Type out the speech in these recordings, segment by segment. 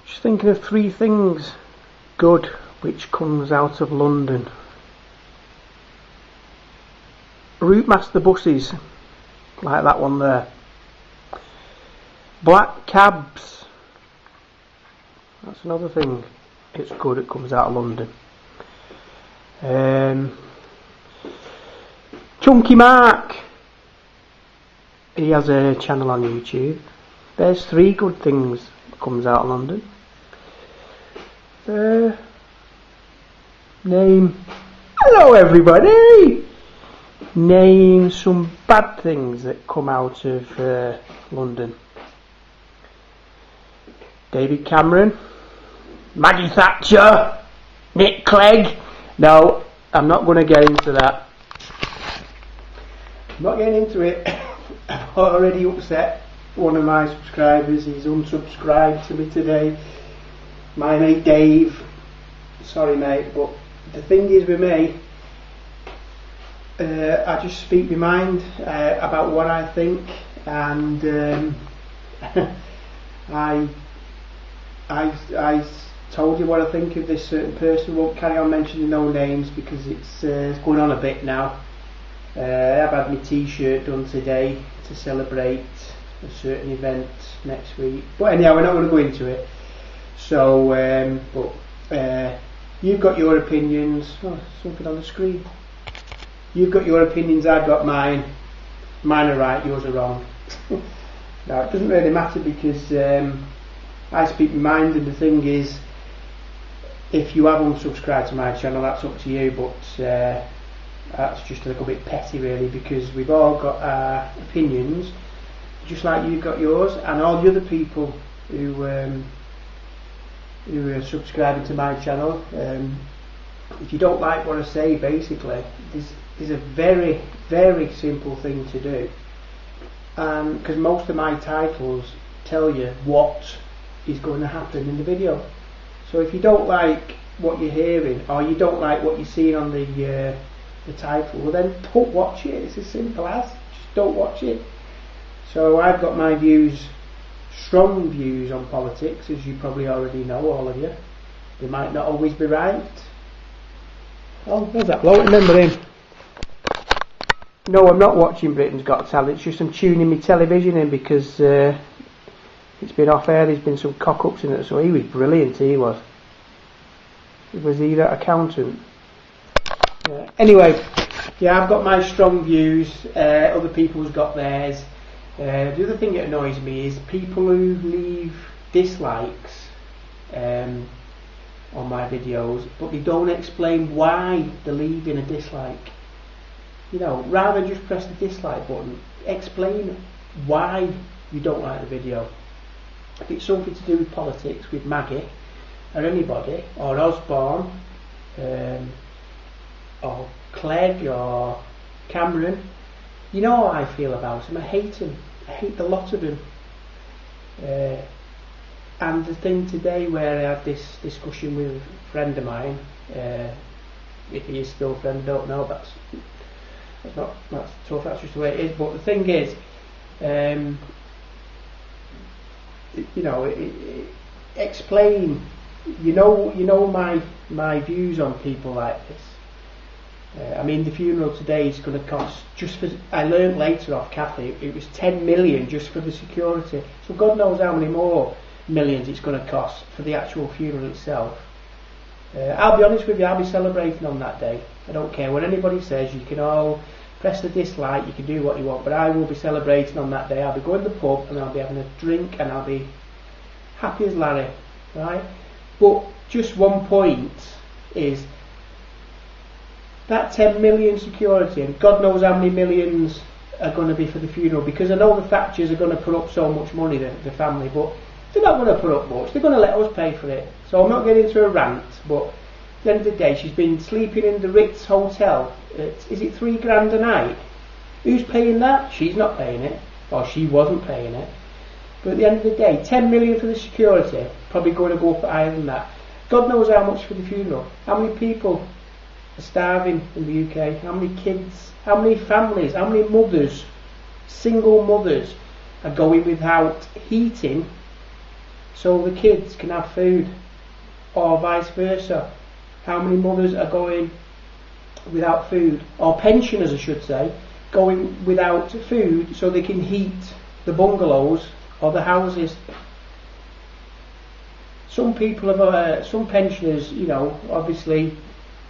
Just thinking of 3 things good which comes out of London. Routemaster buses, like that one there. Black cabs, that's another thing. It's good, it comes out of London. Chunky Mark, he has a channel on YouTube. There's 3 good things that comes out of London. Hello everybody! Name some bad things that come out of London. David Cameron, Maggie Thatcher, Nick Clegg. No, I'm not going to get into that. I'm not getting into it. I've already upset one of my subscribers. He's unsubscribed to me today. My mate Dave. Sorry mate, but the thing is with me, I just speak my mind about what I think, and I told you what I think of this certain person. Won't carry on mentioning no names because it's going on a bit now. I've had my t-shirt done today to celebrate a certain event next week, but anyhow, we're not going to go into it. So you've got your opinions. Oh, something on the screen. You've got your opinions, I've got mine. Mine are right, yours are wrong. Now it doesn't really matter because I speak my mind, and the thing is, if you have unsubscribed to my channel, that's up to you, but that's just a little bit petty really, because we've all got our opinions, just like you've got yours, and all the other people who are subscribing to my channel. If you don't like what I say, basically, there's a very, very simple thing to do, because most of my titles tell you what is going to happen in the video. So if you don't like what you're hearing, or you don't like what you're seeing on the title, well then don't watch it. It's as simple as, just don't watch it. So I've got my views, strong views on politics, as you probably already know, all of you. They might not always be right. Oh, there's that bloke, remember him? No, I'm not watching Britain's Got Talent, it's just I'm tuning my television in because it's been off air, there's been some cock-ups in it, so he was brilliant, he was. Was he that accountant? Yeah. Anyway, yeah, I've got my strong views, other people's got theirs. The other thing that annoys me is people who leave dislikes on my videos, but they don't explain why they're leaving a dislike. You know, rather than just press the dislike button, explain why you don't like the video. If it's something to do with politics, with Maggie, or anybody, or Osborne, or Clegg, or Cameron, you know how I feel about them. I hate them. I hate the lot of them. And the thing today where I had this discussion with a friend of mine, if he is still a friend, I don't know, that's tough, that's just the way it is. But the thing is, you know, explain, you know my views on people like this. I mean, the funeral today is going to cost, just for, I learnt later off Kathy, it was 10 million just for the security. So God knows how many more millions it's going to cost for the actual funeral itself. I'll be honest with you, I'll be celebrating on that day. I don't care what anybody says, you can all press the dislike, you can do what you want, but I will be celebrating on that day. I'll be going to the pub and I'll be having a drink and I'll be happy as Larry, right? But just one point is that 10 million security, and God knows how many millions are going to be for the funeral, because I know the Thatchers are going to put up so much money, the family, but they're not going to put up much, they're going to let us pay for it. So I'm not getting into a rant, but at the end of the day, she's been sleeping in the Ritz Hotel. Is it £3 a night? Who's paying that? She's not paying it, or she wasn't paying it. But at the end of the day, 10 million for the security, probably going to go for higher than that. God knows how much for the funeral. How many people are starving in the UK? How many kids, how many families, how many mothers, single mothers, are going without heating so the kids can have food, or vice versa? How many mothers are going without food, or pensioners I should say, going without food so they can heat the bungalows or the houses? Some people have, some pensioners, you know, obviously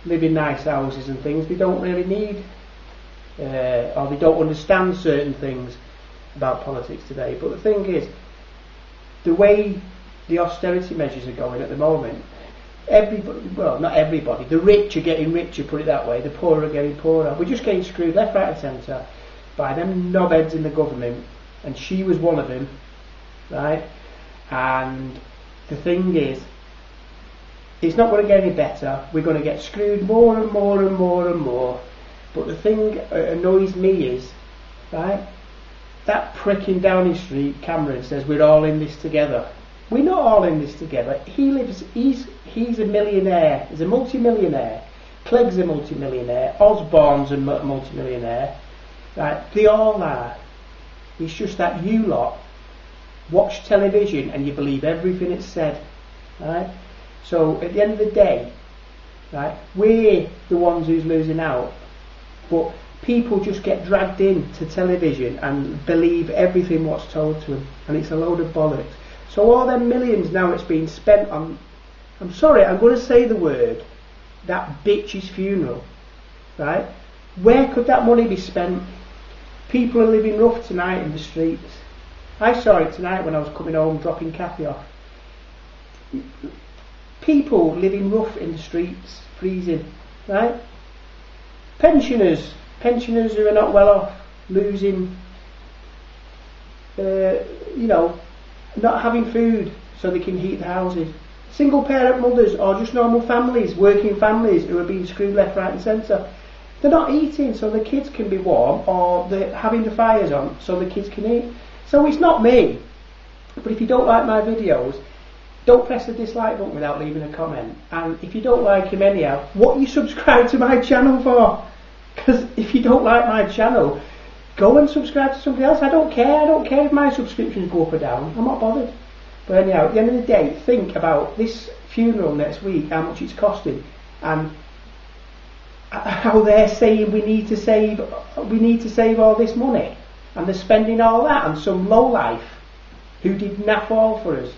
live in nice houses and things. They don't really need, or they don't understand certain things about politics today. But the thing is, the way the austerity measures are going at the moment, everybody, well, not everybody, the rich are getting richer, put it that way, the poor are getting poorer. We're just getting screwed left, right and centre by them knobheads in the government, and she was one of them, right? And the thing is, it's not going to get any better. We're going to get screwed more and more and more and more. But the thing that annoys me is, right, that prick in Downing Street, Cameron, says we're all in this together. We're not all in this together. He's a millionaire. He's a multi-millionaire. Clegg's a multi-millionaire. Osborne's a multi-millionaire. Right? They all are. It's just that you lot watch television and you believe everything it's said. Right? So at the end of the day, right, we're the ones who's losing out. But people just get dragged into television and believe everything what's told to them, and it's a load of bollocks. So all them millions now it's been spent on, I'm sorry, I'm going to say the word, that bitch's funeral, right? Where could that money be spent? People are living rough tonight in the streets. I saw it tonight when I was coming home dropping Kathy off. People living rough in the streets, freezing, right? Pensioners who are not well off, losing, you know, not having food so they can heat the houses. Single parent mothers or just normal families, working families who are being screwed left, right and centre. They're not eating so the kids can be warm, or they're having the fires on so the kids can eat. So it's not me. But if you don't like my videos, don't press the dislike button without leaving a comment. And if you don't like him anyhow, what you subscribe to my channel for? Because if you don't like my channel, go and subscribe to somebody else. I don't care. I don't care if my subscriptions go up or down. I'm not bothered. But anyhow, at the end of the day, think about this funeral next week, how much it's costing, and how they're saying we need to save all this money, and they're spending all that on some lowlife who did naff all for us.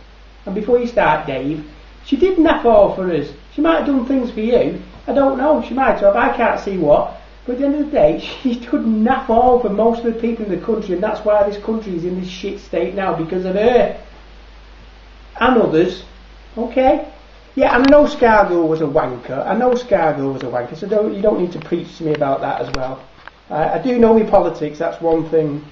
And before you start, Dave, she did naff all for us. She might have done things for you. I don't know. She might have. I can't see what. But at the end of the day, she did naff all for most of the people in the country, and that's why this country is in this shit state now, because of her. And others. Okay? Yeah, and I know Scargill was a wanker. So you don't need to preach to me about that as well. I do know my politics, that's one thing.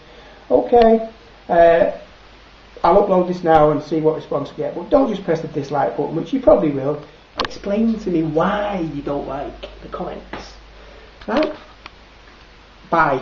Okay. I'll upload this now and see what response I get. But don't just press the dislike button, which you probably will. Explain to me why you don't like the comments. Right? Bye.